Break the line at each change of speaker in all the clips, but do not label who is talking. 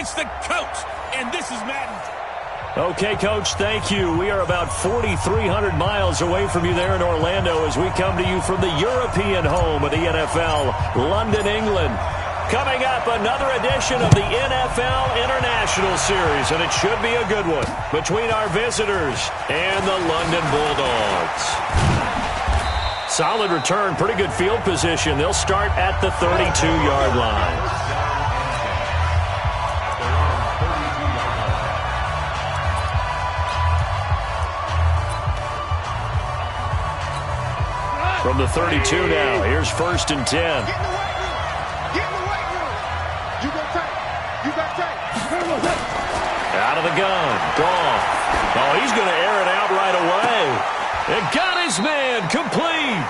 It's the coach, and this is Madden.
Okay, Coach, thank you. We are about 4,300 miles away from you there in Orlando as we come to you from the European home of the NFL, London, England. Coming up, another edition of the NFL International Series, and it should be a good one between our visitors and the London Bulldogs. Solid return, pretty good field position. They'll start at the 32-yard line. From the 32 now, here's 1st and 10.
Get in the weight room. Get in the weight room. You go tight. You got tight.
Out of the gun. Gone. Oh, he's going to air it out right away. And got his man complete.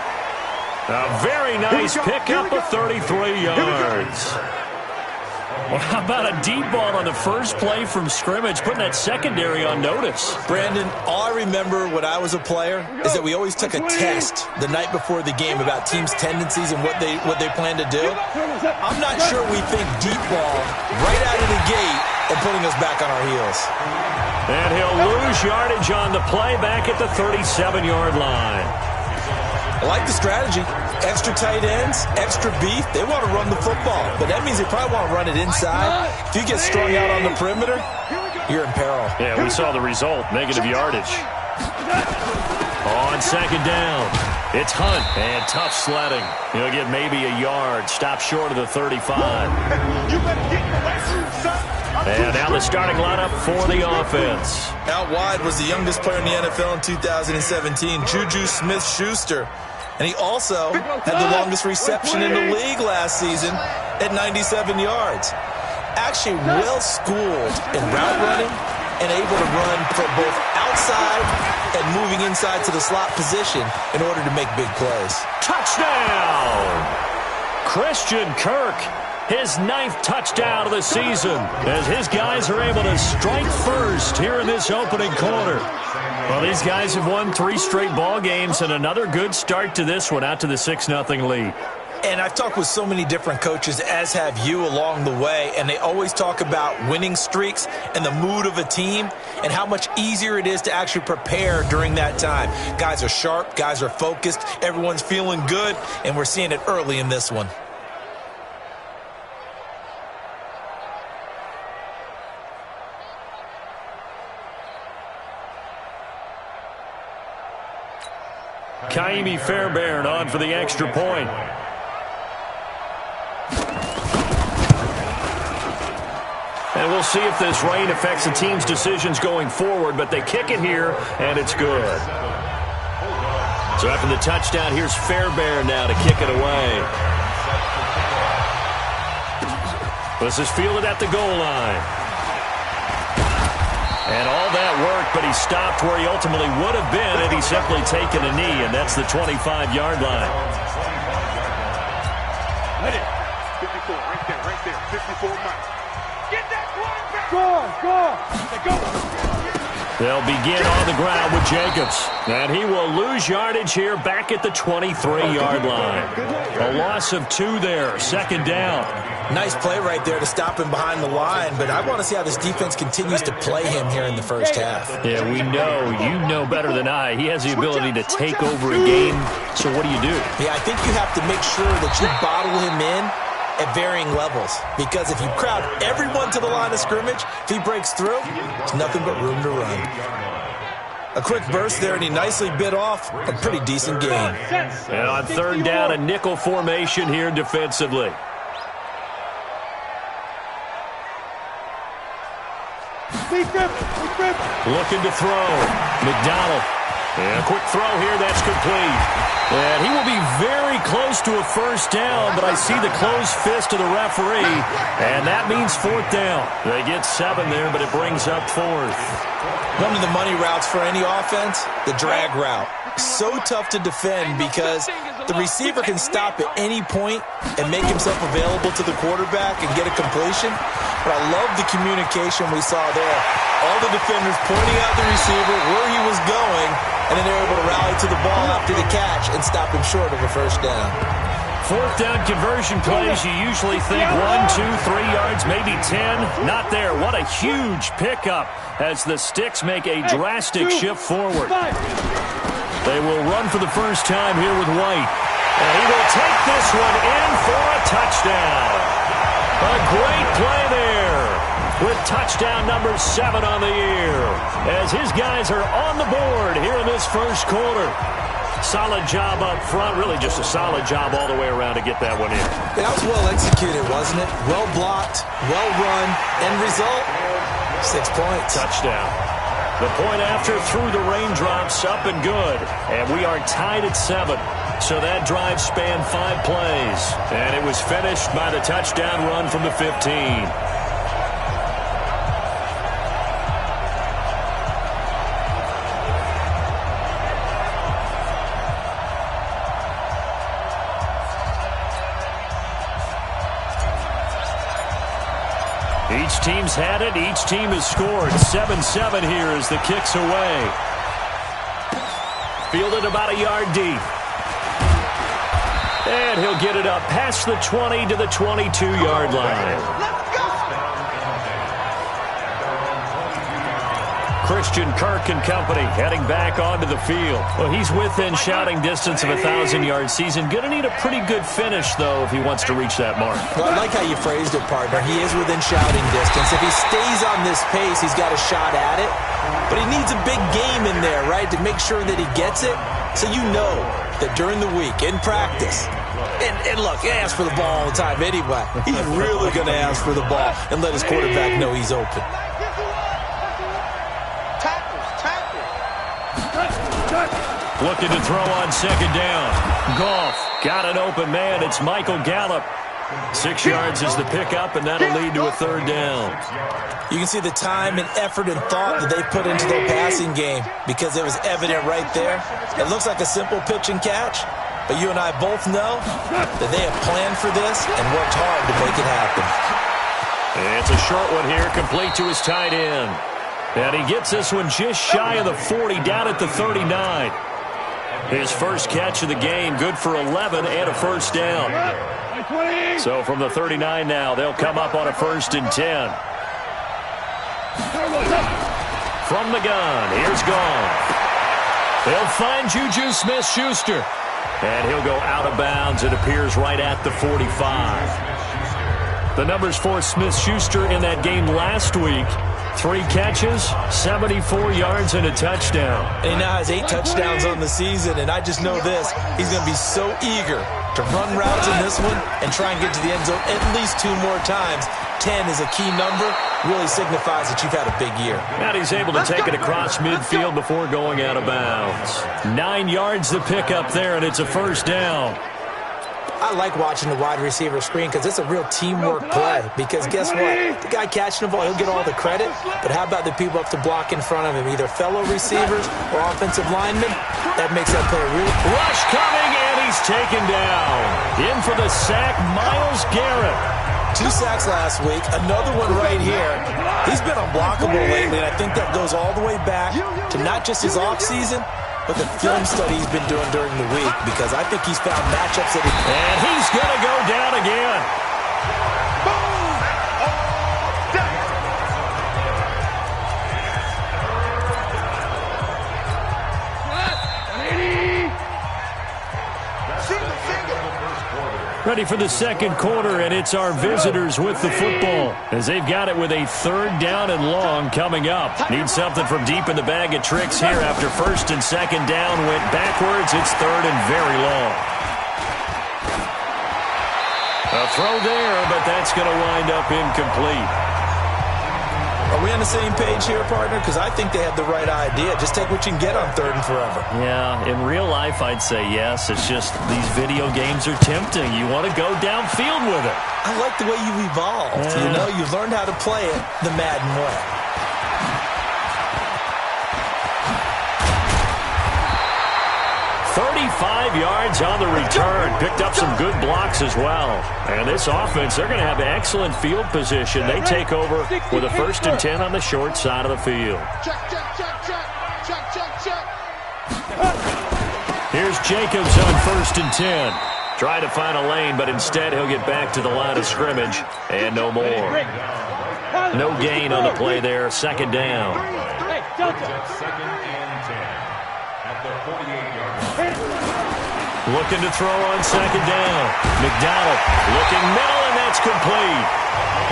A very nice pickup of 33 yards. Well, how about a deep ball on the first play from scrimmage, putting that secondary on notice?
Brandon, all I remember when I was a player is that we always took a test the night before the game about teams' tendencies and what they plan to do. I'm not sure we think deep ball right out of the gate and putting us back on our heels.
And he'll lose yardage on the play back at the 37-yard line.
I like the strategy. Extra tight ends, extra beef. They want to run the football, but that means they probably want to run it inside. If you get strung out on the perimeter, you're in peril.
Yeah, we saw the result, negative yardage. On 2nd down, it's Hunt, and tough sledding. He'll get maybe a yard, stop short of the 35. And now the starting lineup for the offense.
Out wide was the youngest player in the NFL in 2017, Juju Smith-Schuster. And he also had the longest reception in the league last season at 97 yards. Actually well-schooled in route running and able to run from both outside and moving inside to the slot position in order to make big plays.
Touchdown! Christian Kirk, his 9th touchdown of the season, as his guys are able to strike first here in this opening quarter. Well, these guys have won 3 straight ball games and another good start to this one out to the 6-0 lead.
And I've talked with so many different coaches, as have you, along the way, and they always talk about winning streaks and the mood of a team and how much easier it is to actually prepare during that time. Guys are sharp, guys are focused, everyone's feeling good, and we're seeing it early in this one.
Kaimi Fairbairn on for the extra point. And we'll see if this rain affects the team's decisions going forward, but they kick it here, and it's good. So after the touchdown, here's Fairbairn now to kick it away. This is fielded at the goal line. And all that worked, but he stopped where he ultimately would have been had he simply taken a knee, and that's the 25-yard line.
Let it. 54, right there. 54 miles. Get that quarterback. Go.
They'll begin on the ground with Jacobs. And he will lose yardage here back at the 23-yard line. A loss of 2 there, 2nd down.
Nice play right there to stop him behind the line, but I want to see how this defense continues to play him here in the first half.
Yeah, we know. You know better than I. He has the ability to take over a game, so what do you do?
Yeah, I think you have to make sure that you bottle him in at varying levels, because if you crowd everyone to the line of scrimmage, if he breaks through, there's nothing but room to run. A quick burst there, and he nicely bit off a pretty decent gain.
And on 3rd down, a nickel formation here defensively. Looking to throw. McDonald. And a quick throw here, that's complete. And he will be very close to a first down, but I see the closed fist of the referee, and that means 4th down. They get 7 there, but it brings up 4th.
One of the money routes for any offense, the drag route. So tough to defend because the receiver can stop at any point and make himself available to the quarterback and get a completion. But I love the communication we saw there. All the defenders pointing out the receiver, where he was going, and then they were able to rally to the ball after the catch and stop him short of a first down.
fourth down conversion plays, you usually think 1, 2, 3 yards, maybe 10. Not there. What a huge pickup as the Sticks make a drastic shift forward. They will run for the first time here with White. And he will take this one in for a touchdown. A great play there with touchdown number 7 on the year as his guys are on the board here in this first quarter. Solid job up front, really just a solid job all the way around to get that one in.
That was well executed, wasn't it? Well blocked, well run, end result, 6 points.
Touchdown. The point after through the raindrops, up and good. And we are tied at 7. So that drive spanned 5 plays. And it was finished by the touchdown run from the 15. Each team's had it. Each team has scored. 7-7 here as the kick's away. Fielded about a yard deep. And he'll get it up past the 20 to the 22-yard line. Christian Kirk and company heading back onto the field. Well, he's within shouting distance of a 1,000-yard season. Going to need a pretty good finish, though, if he wants to reach that mark.
Well, I like how you phrased it, partner. He is within shouting distance. If he stays on this pace, he's got a shot at it. But he needs a big game in there, right, to make sure that he gets it. So you know that during the week, in practice, and look, he asks for the ball all the time anyway. He's really going to ask for the ball and let his quarterback know he's open.
Looking to throw on second down. Goff got an open man. It's Michael Gallup. 6 yards is the pickup, and that'll lead to a third down.
You can see the time and effort and thought that they put into their passing game because it was evident right there. It looks like a simple pitch and catch, but you and I both know that they have planned for this and worked hard to make it happen.
And it's a short one here, complete to his tight end. And he gets this one just shy of the 40, down at the 39. His first catch of the game, good for 11 and a first down. So from the 39 now, they'll come up on a 1st and 10. From the gun, here's Goff. They'll find Juju Smith-Schuster. And he'll go out of bounds. It appears right at the 45. The numbers for Smith-Schuster in that game last week. 3 catches, 74 yards, and a touchdown.
And he now has 8 touchdowns on the season, and I just know this. He's going to be so eager to run routes in this one and try and get to the end zone at least 2 more times. 10 is a key number. Really signifies that you've had a big year.
And he's able to take it across midfield before going out of bounds. 9 yards the pickup there, and it's a first down.
I like watching the wide receiver screen because it's a real teamwork play. Because guess what? The guy catching the ball, he'll get all the credit. But how about the people up to block in front of him? Either fellow receivers or offensive linemen. That makes that play really...
Rush coming, and he's taken down. In for the sack, Myles Garrett.
2 sacks last week. Another one right here. He's been unblockable lately, and I think that goes all the way back to not just his offseason, but the film study he's been doing during the week, because I think he's found matchups that
And he's going to go down again. Ready for the second quarter, and it's our visitors with the football as they've got it with a 3rd down and long coming up. Need something from deep in the bag of tricks here after 1st and 2nd down went backwards. It's 3rd and very long. A throw there, but that's going to wind up incomplete.
Are we on the same page here, partner? Because I think they have the right idea. Just take what you can get on 3rd and forever.
Yeah, in real life, I'd say yes. It's just these video games are tempting. You want to go downfield with it.
I like the way you evolved. You know, you learned how to play it the Madden way.
35 yards on the return. Picked up some good blocks as well. And this offense, they're going to have excellent field position. They take over with a 1st and 10 on the short side of the field. Here's Jacobs on 1st and 10. Trying to find a lane, but instead he'll get back to the line of scrimmage. And no more. No gain on the play there. Second down.
Second and 10 at the 48-yard line.
Looking to throw on second down. McDonald looking middle, and that's complete.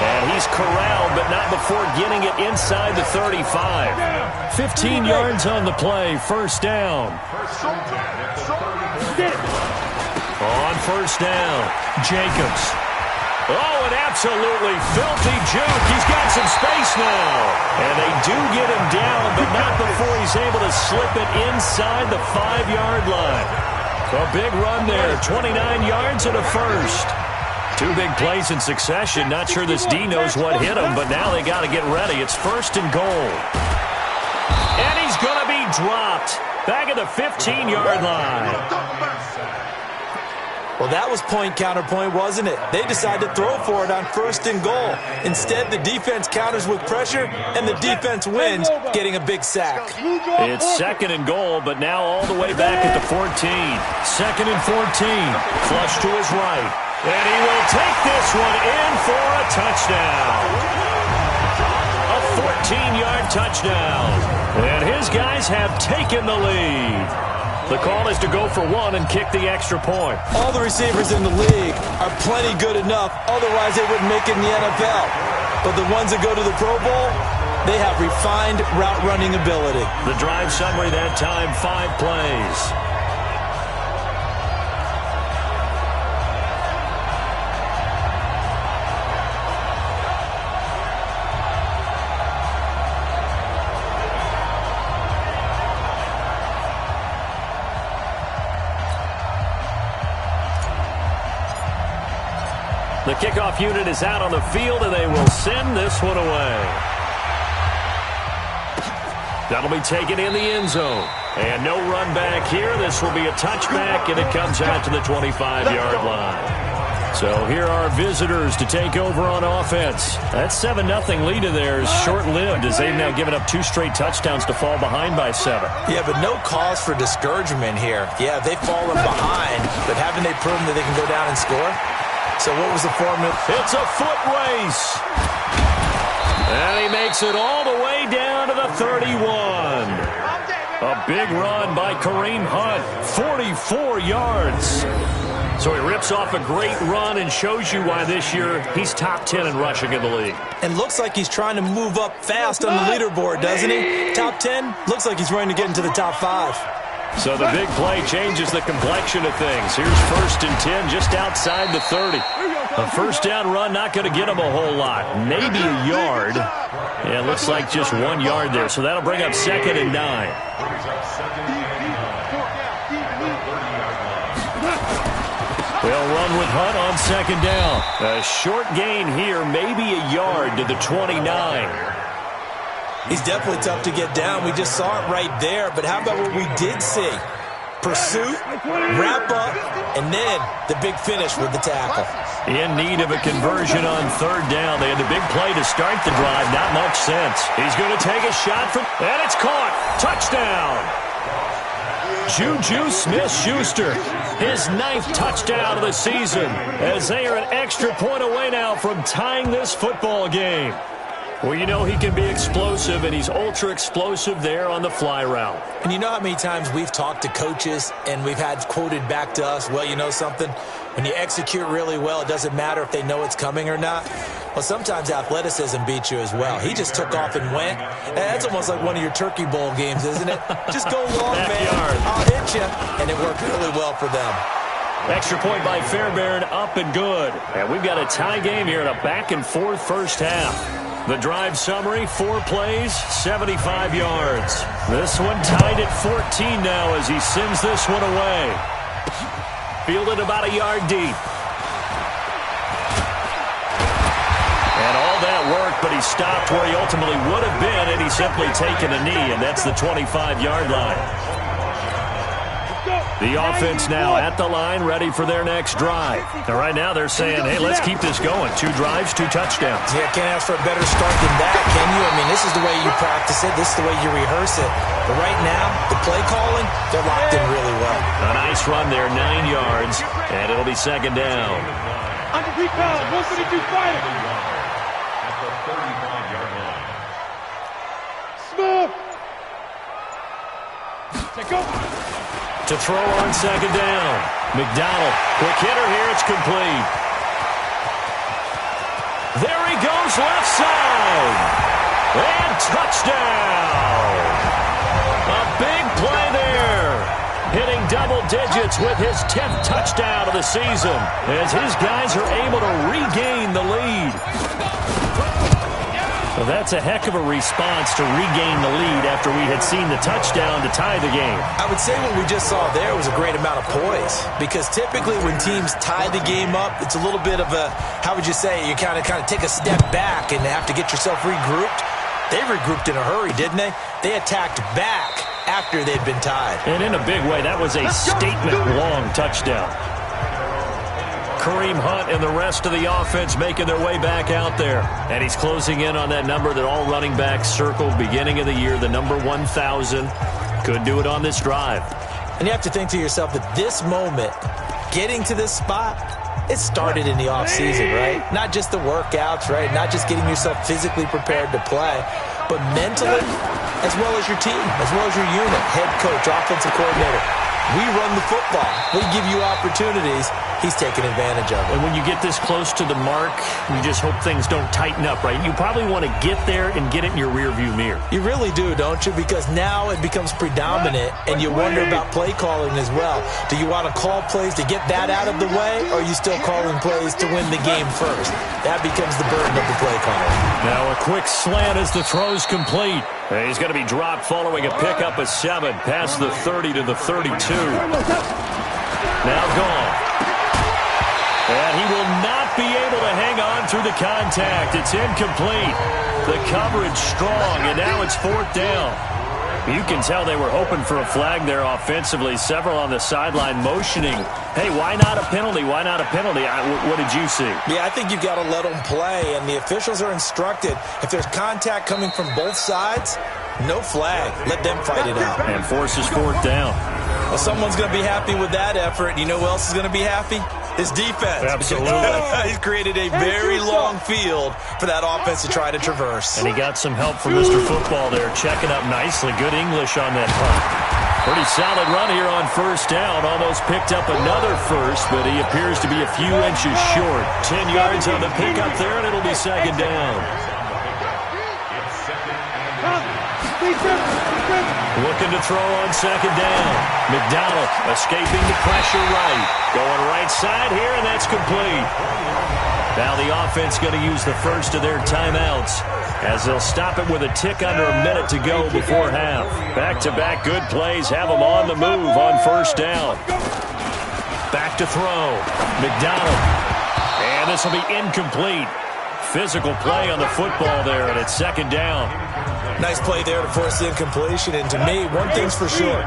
And he's corralled, but not before getting it inside the 35. 15 yards on the play. First down. On first down, Jacobs. Oh, an absolutely filthy juke. He's got some space now. And they do get him down, but not before he's able to slip it inside the 5-yard line. A big run there, 29 yards and a first. Two big plays in succession. Not sure this D knows what hit him, but now they got to get ready. It's first and goal. And he's going to be dropped. Back at the 15-yard line.
Well, that was point-counterpoint, wasn't it? They decided to throw for it on first and goal. Instead, the defense counters with pressure, and the defense wins, getting a big sack.
It's second and goal, but now all the way back at the 14. Second and 14. Flush to his right. And he will take this one in for a touchdown. A 14-yard touchdown. And his guys have taken the lead. The call is to go for one and kick the extra point.
All the receivers in the league are plenty good enough, otherwise they wouldn't make it in the NFL. But the ones that go to the Pro Bowl, they have refined route running ability.
The drive summary that time, 5 plays. The kickoff unit is out on the field, and they will send this one away. That'll be taken in the end zone. And no run back here. This will be a touchback, and it comes out to the 25-yard line. So here are visitors to take over on offense. That 7-0 lead of theirs short-lived as they've now given up 2 straight touchdowns to fall behind by 7.
Yeah, but no cause for discouragement here. Yeah, they've fallen behind, but haven't they proven that they can go down and score? So what was the formula?
It's a foot race. And he makes it all the way down to the 31. A big run by Kareem Hunt, 44 yards. So he rips off a great run and shows you why this year he's top 10 in rushing in the league.
And looks like he's trying to move up fast on the leaderboard, doesn't he? Top 10, looks like he's running to get into the top 5.
So the big play changes the complexion of things. Here's first and 10 just outside the 30. A first down run not going to get him a whole lot. Maybe a yard. Yeah, it looks like just 1 yard there. So that'll bring up second and 9. They'll run with Hunt on second down. A short gain here, maybe a yard to the 29.
He's definitely tough to get down. We just saw it right there. But how about what we did see? Pursuit, wrap up, and then the big finish with the tackle.
In need of a conversion on third down. They had the big play to start the drive. Not much sense. He's going to take a shot from, and it's caught. Touchdown. Juju Smith-Schuster, his 9th touchdown of the season, as they are an extra point away now from tying this football game. Well, you know he can be explosive, and he's ultra-explosive there on the fly route.
And you know how many times we've talked to coaches and we've had quoted back to us, well, you know something? When you execute really well, it doesn't matter if they know it's coming or not. Well, sometimes athleticism beats you as well. He just took off and went. That's almost like one of your Turkey Bowl games, isn't it? Just go long, man. I'll hit you. And it worked really well for them.
Extra point by Fairbairn, up and good. And we've got a tie game here in a back-and-forth first half. The drive summary, 4 plays, 75 yards. This one tied at 14 now as he sends this one away. Fielded about a yard deep. And all that work, but he stopped where he ultimately would have been had he simply taken a knee, and that's the 25-yard line. The offense now at the line, ready for their next drive. And right now they're saying, hey, let's keep this going. 2 drives, 2 touchdowns.
Yeah, can't ask for a better start than that, can you? I mean, this is the way you practice it. This is the way you rehearse it. But right now, the play calling, they're locked in really well.
A nice run there, 9 yards, and it'll be second down.
Under 3 pounds, 152 fighter.
At the 35-yard line.
Smith. Take go.
To throw on second down. McDonald, quick hitter here, it's complete. There he goes, left side. And touchdown. A big play there. Hitting double digits with his 10th touchdown of the season as his guys are able to regain the lead. Well, that's a heck of a response to regain the lead after we had seen the touchdown to tie the game.
I would say what we just saw there was a great amount of poise, because typically when teams tie the game up, it's a little bit of a, how would you say, you kind of take a step back and have to get yourself regrouped. They regrouped in a hurry, didn't they? They attacked back after they'd been tied.
And in a big way, that was a statement-long touchdown. Kareem Hunt and the rest of the offense making their way back out there. And he's closing in on that number that all running backs circled beginning of the year, the number 1,000. Could do it on this drive.
And you have to think to yourself that this moment, getting to this spot, it started in the offseason, right? Not just the workouts, right? Not just getting yourself physically prepared to play, but mentally, as well as your team, as well as your unit, head coach, offensive coordinator. We run the football. We give you opportunities. He's taking advantage of it.
And when you get this close to the mark, you just hope things don't tighten up, right? You probably want to get there and get it in your rearview mirror.
You really do, don't you? Because now it becomes predominant, and you wonder about play calling as well. Do you want to call plays to get that out of the way, or are you still calling plays to win the game first? That becomes the burden of the play calling.
Now a quick slant as the throw's complete. He's going to be dropped following a pickup of 7 past the 30 to the 32. Now gone. And he will not be able to hang on through the contact. It's incomplete. The coverage strong, and now it's 4th down. You can tell they were hoping for a flag there offensively. Several on the sideline motioning. Hey, why not a penalty? Why not a penalty? What did you see?
Yeah, I think you've got to let them play, and the officials are instructed. If there's contact coming from both sides, no flag. Let them fight it out.
And forces 4th down.
Well, someone's going to be happy with that effort. You know who else is going to be happy? His defense.
Absolutely.
He's created a very long field for that offense to try to traverse.
And he got some help from Mr. Football there, checking up nicely. Good English on that punt. Pretty solid run here on 1st down. Almost picked up another first, but he appears to be a few inches short. 10 yards on the pickup there, and it'll be 2nd down. Looking to throw on 2nd down. McDonald escaping the pressure right. Going right side here, and that's complete. Now the offense going to use the first of their timeouts as they'll stop it with a tick under a minute to go before half. Back-to-back good plays have them on the move on 1st down. Back to throw. McDonald. And this will be incomplete. Physical play on the football there, and it's 2nd down.
Nice play there to force the incompletion. And to me, one thing's for sure.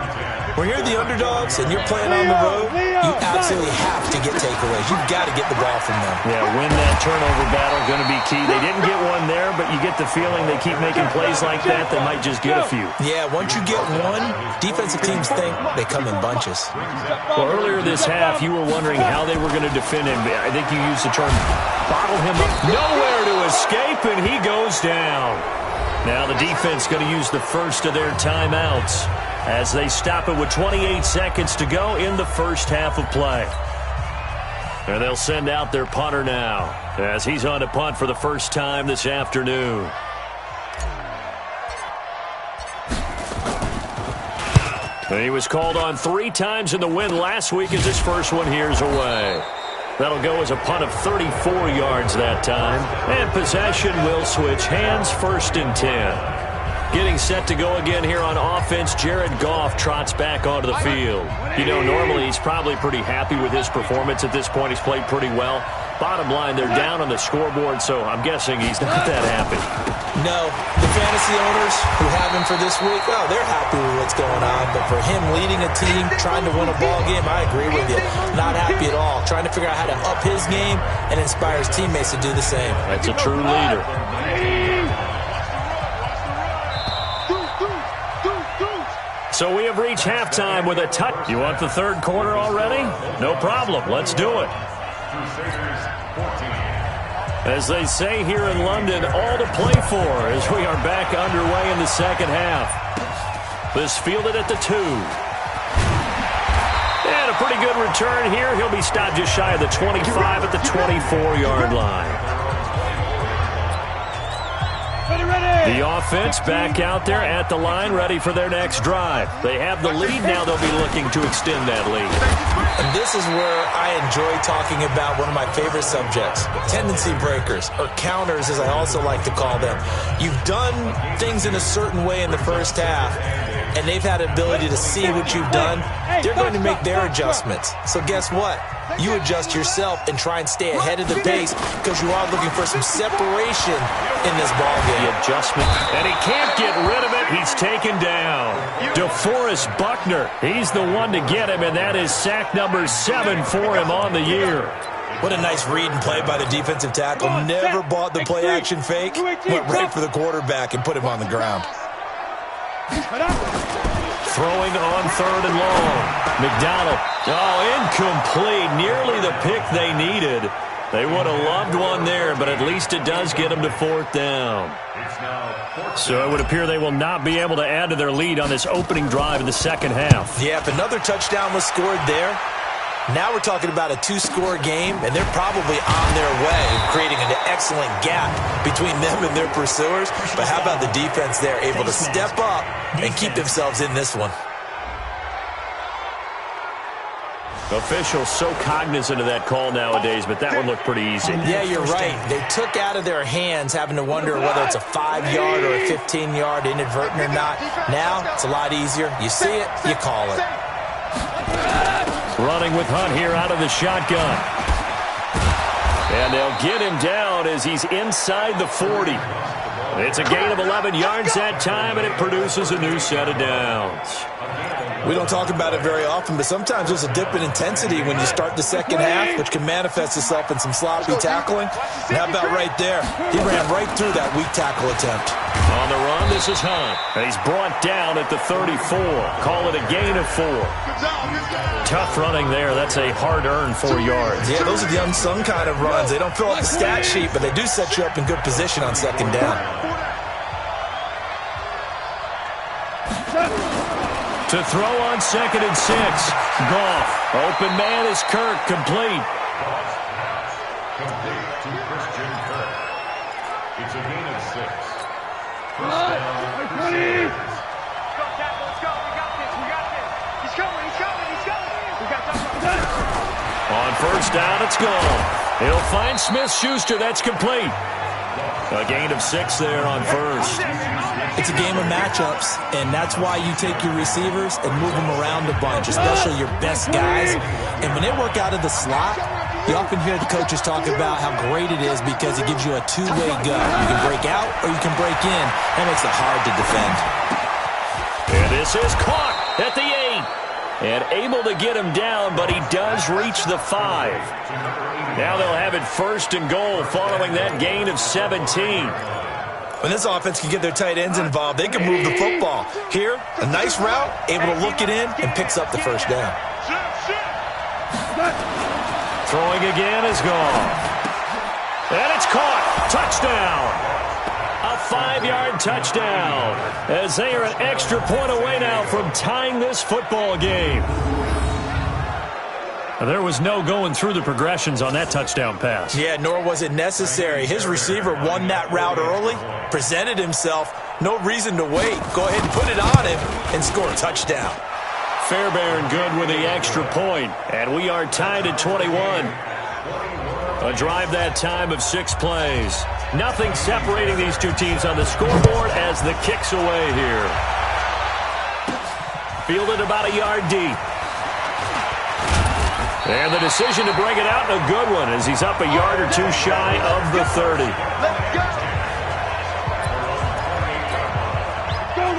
When you're the underdogs and you're playing on the road, you absolutely have to get takeaways. You've got to get the ball from them.
Yeah, win that turnover battle, going to be key. They didn't get one there, but you get the feeling they keep making plays like that, they might just get a few.
Yeah, once you get one, defensive teams think they come in bunches.
Well, earlier this half, you were wondering how they were going to defend him. I think you used the term bottle him up. Nowhere to escape, and he goes down. Now the defense going to use the first of their timeouts as they stop it with 28 seconds to go in the first half of play. And they'll send out their punter now as he's on to punt for the first time this afternoon. He was called on 3 times in the win last week as his first one here's away. That'll go as a punt of 34 yards that time. And possession will switch hands, 1st and 10. Getting set to go again here on offense, Jared Goff trots back onto the field. You know, normally he's probably pretty happy with his performance at this point. He's played pretty well. Bottom line, they're down on the scoreboard, so I'm guessing he's not that happy.
No, the fantasy owners who have him for this week, oh, they're happy with what's going on. But for him leading a team, trying to win a ball game, I agree with you. Not happy at all. Trying to figure out how to up his game and inspire his teammates to do the same.
That's a true leader. So we have reached halftime with a touch. You want the third quarter already? No problem. Let's do it. As they say here in London, all to play for as we are back underway in the second half. This fielded at the 2. And a pretty good return here. He'll be stopped just shy of the 25 at the 24-yard line. The offense back out there at the line, ready for their next drive. They have the lead. Now they'll be looking to extend that lead.
And this is where I enjoy talking about one of my favorite subjects, tendency breakers, or counters as I also like to call them. You've done things in a certain way in the first half, and they've had the ability to see what you've done. They're going to make their adjustments. So guess what? You adjust yourself and try and stay ahead of the pace because you are looking for some separation in this ball game.
The adjustment, and he can't get rid of it. He's taken down. DeForest Buckner, he's the one to get him, and that is sack number 7 for him on the year.
What a nice read and play by the defensive tackle. Never bought the play-action fake. Went right for the quarterback and put him on the ground.
Throwing on 3rd and long. McDonald. Oh, incomplete. Nearly the pick they needed. They would have loved one there, but at least it does get them to 4th down. So it would appear they will not be able to add to their lead on this opening drive in the second half.
Yeah, if another touchdown was scored there, now we're talking about a 2-score game, and they're probably on their way, creating an excellent gap between them and their pursuers. But how about the defense there, able to step up and keep themselves in this one?
Officials so cognizant of that call nowadays, but that one looked pretty easy.
Yeah, you're right. They took out of their hands having to wonder whether it's a 5-yard or a 15-yard inadvertent or not. Now it's a lot easier. You see it, you call it.
Running with Hunt here out of the shotgun. And they'll get him down as he's inside the 40. It's a gain of 11 yards that time, and it produces a new set of downs.
We don't talk about it very often, but sometimes there's a dip in intensity when you start the second half, which can manifest itself in some sloppy tackling. And how about right there? He ran right through that weak tackle attempt.
On the run, this is Hunt. And he's brought down at the 34. Call it a gain of 4. Tough running there. That's a hard-earned 4 yards.
Yeah, those are the unsung kind of runs. They don't fill out the stat sheet, but they do set you up in good position on second down.
To throw on 2nd and 6. Goff. Open man is Kirk. Complete.
Complete to Christian Kirk. It's a gain of 6. First down, Crusaders.
Go, tackle, let's go. We got this. We got this. He's coming. He's coming. He's coming. We got time.
On 1st down, it's gone. He'll find Smith-Schuster. That's complete. A gain of 6 there on 1st.
It's a game of matchups, and that's why you take your receivers and move them around a bunch, especially your best guys. And when they work out of the slot, you often hear the coaches talk about how great it is because it gives you a two-way go. You can break out or you can break in. That makes it hard to defend.
And this is caught at the 8. And able to get him down, but he does reach the 5. Now they'll have it 1st and goal following that gain of 17.
When this offense can get their tight ends involved, they can move the football. Here, a nice route, able to look it in, and picks up the 1st down.
Throwing again is gone. And it's caught. Touchdown. A 5-yard touchdown. As they are an extra point away now from tying this football game. There was no going through the progressions on that touchdown pass.
Yeah, nor was it necessary. His receiver won that route early, presented himself. No reason to wait. Go ahead and put it on him and score a touchdown.
Fairbairn good with the extra point. And we are tied at 21. A drive that time of 6 plays. Nothing separating these two teams on the scoreboard as the kick's away here. Fielded about a yard deep. And the decision to bring it out, a good one, as he's up a yard or 2 shy of the 30.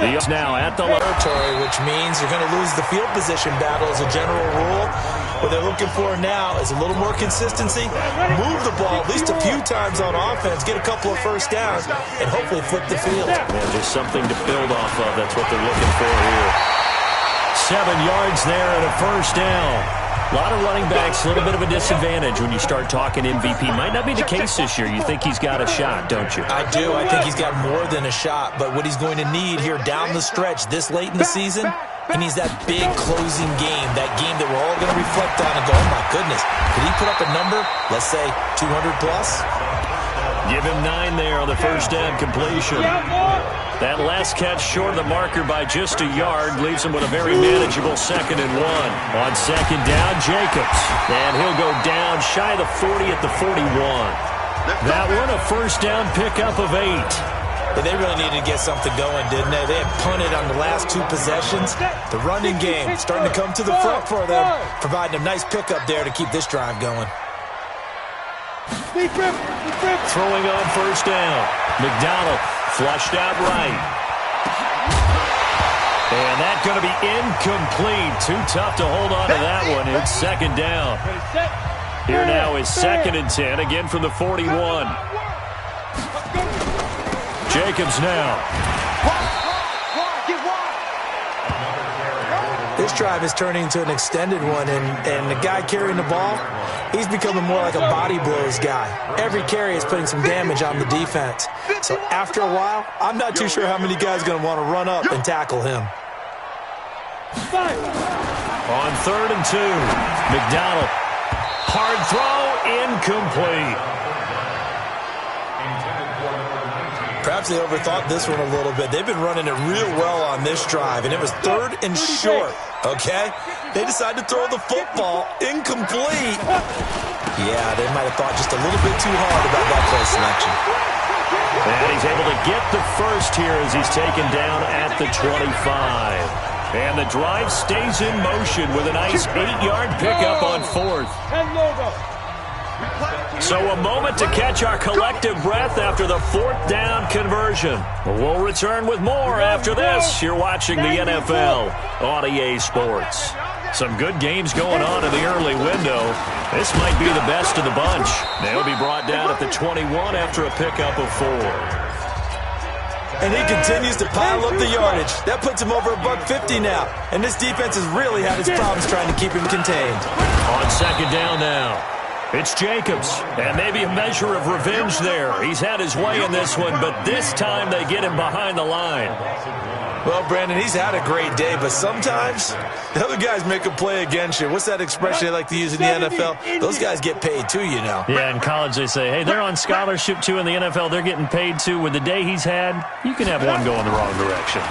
He's now at the
territory, which means you're going to lose the field position battle as a general rule. What they're looking for now is a little more consistency, move the ball at least a few times on offense, get a couple of 1st downs, and hopefully flip the field.
Yeah, just something to build off of. That's what they're looking for here. 7 yards there and a first down. A lot of running backs, a little bit of a disadvantage when you start talking MVP. Might not be the case this year. You think he's got a shot, don't you?
I do. I think he's got more than a shot. But what he's going to need here down the stretch this late in the season, he needs that big closing game, that game that we're all going to reflect on and go, oh, my goodness, could he put up a number, let's say 200 plus?
Give him 9 there on the first down completion. That last catch short of the marker by just a yard leaves him with a very manageable 2nd and 1. On 2nd down, Jacobs. And he'll go down shy of the 40 at the 41. That one a first down pickup of 8.
But they really needed to get something going, didn't they? They had punted on the last 2 possessions. The running game starting to come to the front for them, providing a nice pickup there to keep this drive going.
Throwing on first down. McDonald flushed out right. And that's going to be incomplete. Too tough to hold on to that one. It's 2nd down. Here now is 2nd and 10, again from the 41. Jacobs now.
This drive is turning into an extended one, and the guy carrying the ball, he's becoming more like a body blows guy. Every carry is putting some damage on the defense. So after a while, I'm not too sure how many guys are going to want to run up and tackle him.
On 3rd and 2, McDonald. Hard throw, incomplete.
Perhaps they overthought this one a little bit. They've been running it real well on this drive, and it was 3rd and short, okay? They decided to throw the football incomplete. Yeah, they might have thought just a little bit too hard about that play selection.
And he's able to get the first here as he's taken down at the 25. And the drive stays in motion with a nice 8-yard pickup on 4th. So a moment to catch our collective breath after the 4th down conversion. We'll return with more after this. You're watching the NFL on EA Sports. Some good games going on in the early window. This might be the best of the bunch. They'll be brought down at the 21 after a pickup of 4.
And he continues to pile up the yardage. That puts him over $150 now. And this defense has really had its problems trying to keep him contained.
On 2nd down now. It's Jacobs, and maybe a measure of revenge there. He's had his way in this one, but this time they get him behind the line.
Well, Brandon, he's had a great day, but sometimes the other guys make a play against you. What's that expression they like to use in the NFL? Those guys get paid too, you know.
Yeah, in college they say, hey, they're on scholarship too. In the NFL, they're getting paid too. With the day he's had, you can have one go in the wrong direction.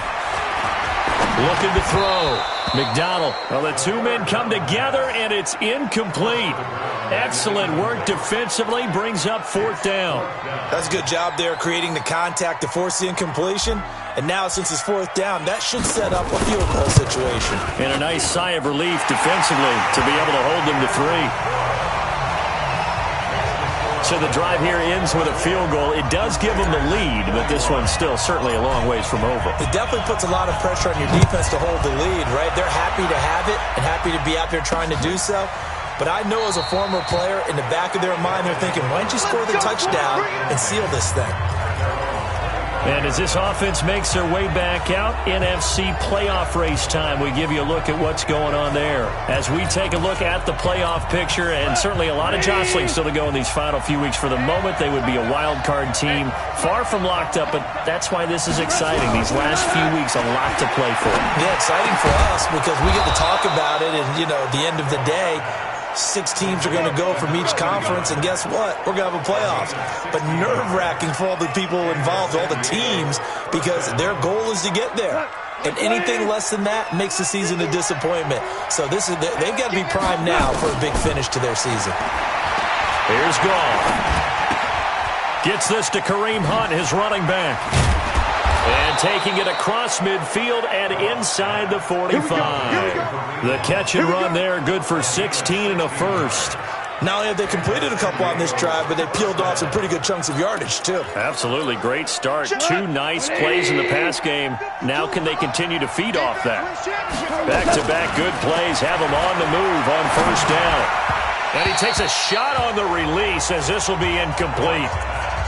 Looking to throw. McDonald. Well, the 2 men come together, and it's incomplete. Excellent work defensively. Brings up 4th down.
That's a good job there creating the contact to force the incompletion. And now, since it's 4th down, that should set up a field goal situation.
And a nice sigh of relief defensively to be able to hold them to 3. So the drive here ends with a field goal. It does give them the lead, but this one's still certainly a long ways from over.
It definitely puts a lot of pressure on your defense to hold the lead, right? They're happy to have it and happy to be out there trying to do so. But I know as a former player, in the back of their mind, they're thinking, why don't you score the touchdown and seal this thing?
And as this offense makes their way back out, NFC playoff race time, we give you a look at what's going on there. As we take a look at the playoff picture, and certainly a lot of jostling still to go in these final few weeks. For the moment, they would be a wild card team, far from locked up, but that's why this is exciting. These last few weeks, a lot to play for.
Yeah, exciting for us because we get to talk about it, and, you know, at the end of the day, 6 teams are going to go from each conference, and guess what? We're going to have a playoffs. But nerve-wracking for all the people involved, all the teams, because their goal is to get there. And anything less than that makes the season a disappointment. So they've got to be primed now for a big finish to their season.
Here's Goff. Gets this to Kareem Hunt, his running back. And taking it across midfield and inside the 45. The catch and run there, good for 16 and a first.
Not only have they completed a couple on this drive, but they peeled off some pretty good chunks of yardage, too.
Absolutely. Great start. 2 nice plays in the pass game. Now can they continue to feed off that? Back-to-back good plays have them on the move on first down. And he takes a shot on the release as this will be incomplete.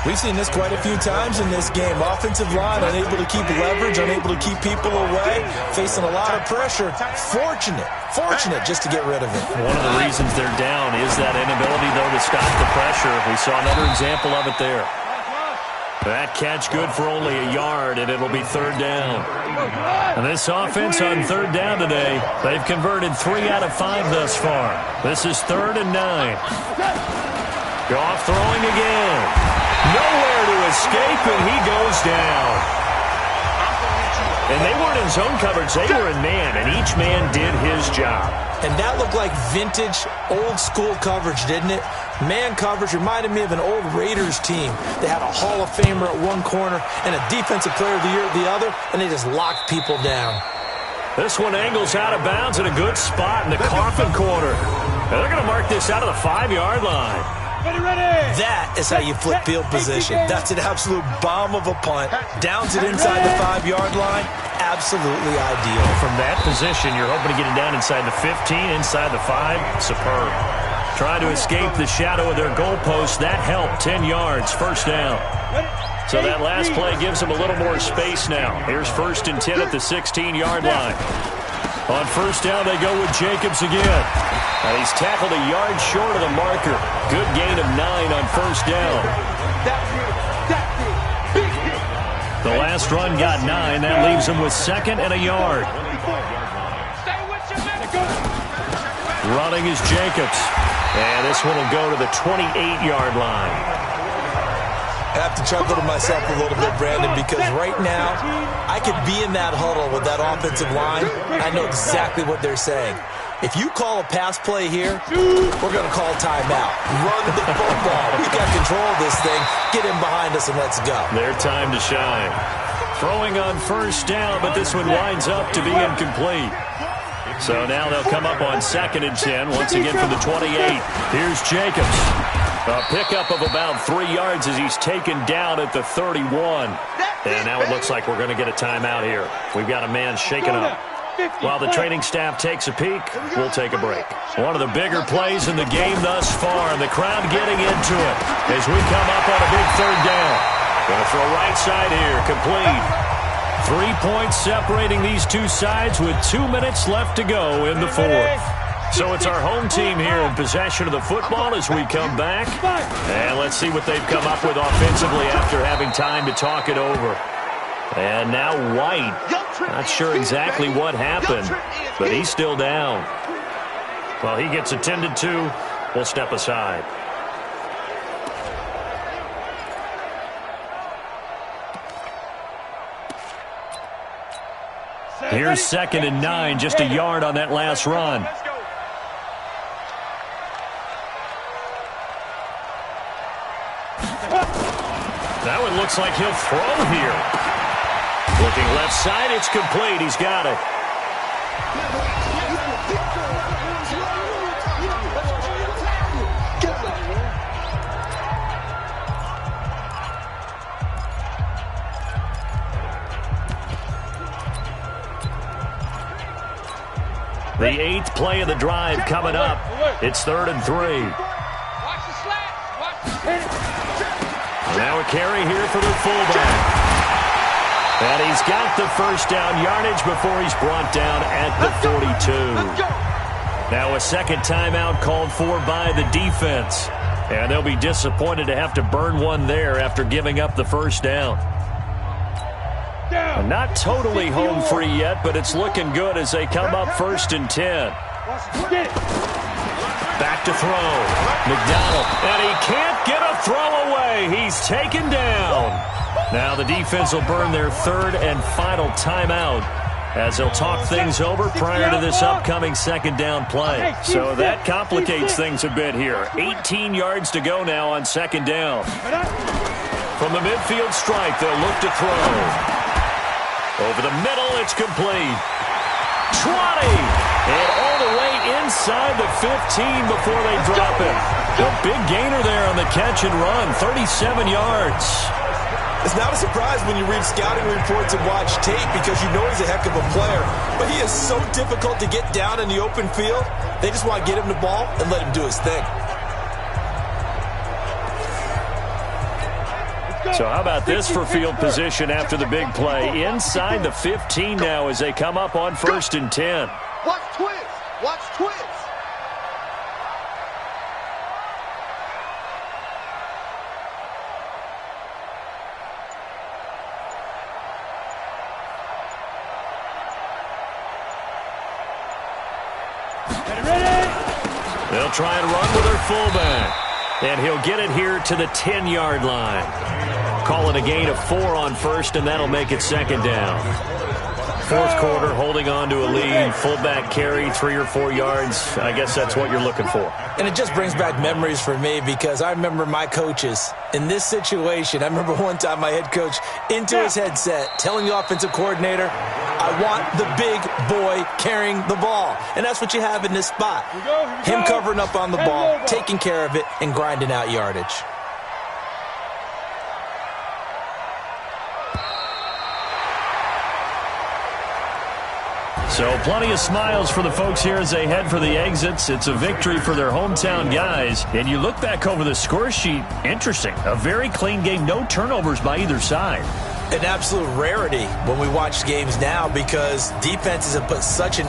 We've seen this quite a few times in this game. Offensive line unable to keep leverage, unable to keep people away, facing a lot of pressure. Fortunate just to get rid of it.
One of the reasons they're down is that inability, though, to stop the pressure. We saw another example of it there. That catch good for only a yard, and it'll be third down. And this offense on third down today, they've converted 3 out of 5 thus far. This is 3rd and 9. Goff throwing again. Nowhere to escape, and he goes down. And they weren't in zone coverage. They were in man, and each man did his job.
And that looked like vintage, old-school coverage, didn't it? Man coverage reminded me of an old Raiders team. They had a Hall of Famer at one corner and a Defensive Player of the Year at the other, and they just locked people down.
This one angles out of bounds at a good spot in the coffin corner. And they're going to mark this out of the 5-yard line.
That is how you flip field position. That's an absolute bomb of a punt. Downs it inside the 5-yard line. Absolutely ideal.
From that position, you're hoping to get it down inside the 15, inside the 5. Superb. Trying to escape the shadow of their goalpost. That helped. 10 yards, first down. So that last play gives them a little more space now. Here's 1st and 10 at the 16-yard line. On first down, they go with Jacobs again. And he's tackled a yard short of the marker. Good gain of 9 on first down. The last run got 9. That leaves him with 2nd and a yard. Running is Jacobs. And this one will go to the 28-yard line.
I have to chuckle to myself a little bit, Brandon, because right now I could be in that huddle with that offensive line. I know exactly what they're saying. If you call a pass play here, we're going to call timeout. Run the football. We've got control of this thing. Get in behind us and let's go.
Their time to shine. Throwing on first down, but this one winds up to be incomplete. So now they'll come up on 2nd and 10, once again from the 28. Here's Jacobs. A pickup of about 3 yards as he's taken down at the 31. And now it looks like we're going to get a timeout here. We've got a man shaken up. While the training staff takes a peek, we'll take a break. One of the bigger plays in the game thus far, and the crowd getting into it as we come up on a big third down. Going to throw right side here, complete. 3 points separating these two sides with 2 minutes left to go in the 4th. So it's our home team here in possession of the football as we come back. And let's see what they've come up with offensively after having time to talk it over. And now White. Not sure exactly what happened, but he's still down. Well, he gets attended to. We'll step aside. Here's 2nd and 9, just a yard on that last run. That one looks like he'll throw here. Looking left side, it's complete. He's got it. The 8th play of the drive coming up. It's 3rd and 3. Now a carry here for the fullback. And he's got the first down yardage before he's brought down at the 42. Now a second timeout called for by the defense. And they'll be disappointed to have to burn one there after giving up the first down. Not totally home free yet, but it's looking good as they come up 1st and 10. Back to throw. McDonald. And he can't get a throw away. He's taken down. Now the defense will burn their 3rd and final timeout as they'll talk things over prior to this upcoming 2nd down play. So that complicates things a bit here. 18 yards to go now on 2nd down. From the midfield stripe, they'll look to throw. Over the middle, it's complete. 20! And all the way inside the 15 before they drop it. A big gainer there on the catch and run, 37 yards.
It's not a surprise when you read scouting reports and watch tape because you know he's a heck of a player. But he is so difficult to get down in the open field. They just want to get him the ball and let him do his thing.
So how about this for field position after the big play? Inside the 15 now as they come up on 1st and 10.
Watch twins. Watch twins.
They'll try and run with their fullback. And he'll get it here to the 10-yard line. Call it a gain of 4 on 1st, and that'll make it 2nd down. 4th quarter, holding on to a lead. Fullback carry, 3 or 4 yards. I guess that's what you're looking for.
And it just brings back memories for me because I remember my coaches in this situation. I remember one time my head coach into his headset telling the offensive coordinator, I want the big boy carrying the ball. And that's what you have in this spot. Him covering up on the ball, taking care of it, and grinding out yardage.
So plenty of smiles for the folks here as they head for the exits. It's a victory for their hometown guys. And you look back over the score sheet, interesting. A very clean game, no turnovers by either side.
An absolute rarity when we watch games now because defenses have put such an